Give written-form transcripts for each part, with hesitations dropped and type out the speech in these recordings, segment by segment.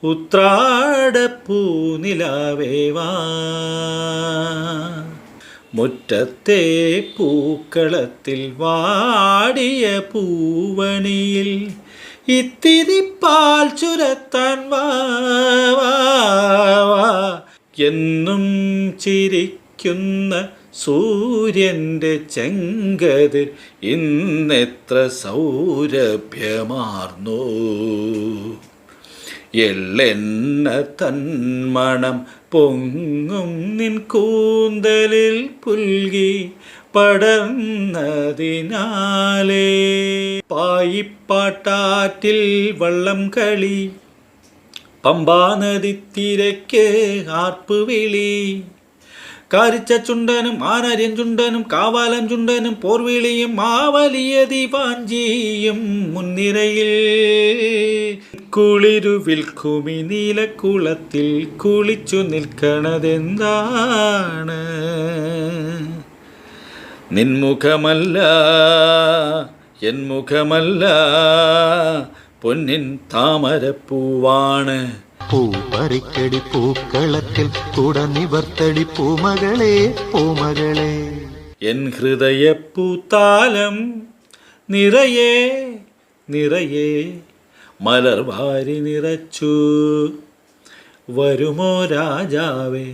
ഉത്രാടപ്പൂനിലാവേവാ മുറ്റത്തെ പൂക്കളത്തിൽ വാടിയ പൂവണിയിൽ ഇത്തിരി പാൽ ചുരത്താൻ വാ എന്നും ചിരിക്കുന്ന സൂര്യൻ്റെ ചെങ്കതിർ ഇന്നെത്ര സൗരഭ്യമാർന്നു. എള്ളെണ്ണ തന്മണം പൊങ്ങും നിൻ കൂന്തലിൽ പുൽകി പടർന്നതിനാലേ പായിപ്പാട്ടാറ്റിൽ വള്ളം കളി പമ്പാ നദിത്തിരക്ക് ആർപ്പുവിളി കാരിച്ച ചുണ്ടനും ആനര്യൻ ചുണ്ടനും കാവാലം ചുണ്ടനും പോർവിളിയും മാവലിയ ദിവാഞ്ചിയും മുൻനിരയിൽ കുളിരുവിൽ കുമിനീലക്കുളത്തിൽ കുളിച്ചു നിൽക്കണതെന്താണ്? നിൻമുഖമല്ല എൻ മുഖമല്ല പൊന്നിൻ താമരപ്പൂവാണ്. പൂപ്പറിക്കടി പൂക്കളത്തിൽ കുട നിവർത്തടി പൂമകളെ പൂമകളെ. എൻ ഹൃദയപ്പൂത്താലം നിറയെ നിറയെ മലർവാരി നിറച്ചു. വരുമോ രാജാവേ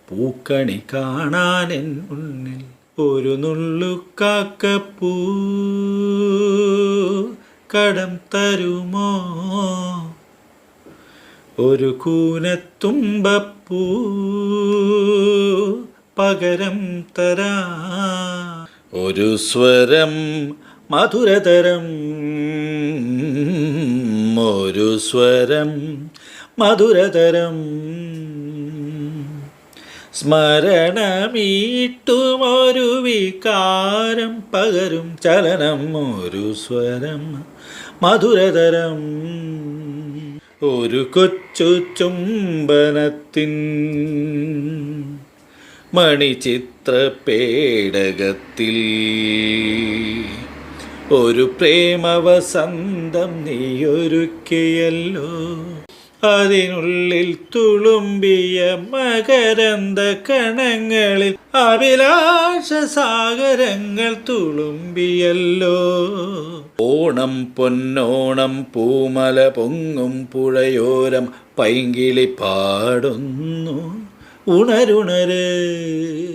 പൂക്കണി കാണാൻ എൻ മുന്നിൽ? ഒരു നുള്ളു കാക്കപ്പൂ കടം തരുമോ? ഒരു കൂനത്തുമ്പപ്പൂ പകരം തരാ. ഒരു സ്വരം മധുരതരം ഒരു സ്വരം മധുരതരം സ്മരണമീട്ടുമൊരു വികാരം പകരും ചലനം. ഒരു സ്വരം മധുരതരം ഒരു കൊച്ചു ചുംബനത്തിൻ മണിച്ചിത്രപേടകത്തിൽ ഒരു പ്രേമവസന്തം നീയൊരുക്കിയല്ലോ. അതിനുള്ളിൽ തുളുമ്പിയ മകരന്ദ കണങ്ങളിൽ അഭിലാഷ സാഗരങ്ങൾ തുളുമ്പിയല്ലോ. ഓണം പൊന്നോണം പൂമല പൊങ്ങും പുഴയോരം പൈങ്കിളി പാടുന്നു ഉണരുണര്.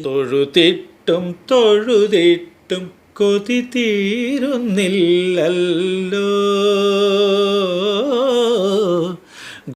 തൊഴുതിട്ടും തൊഴുതിട്ടും കൊതി തീരുന്നില്ലല്ലോ.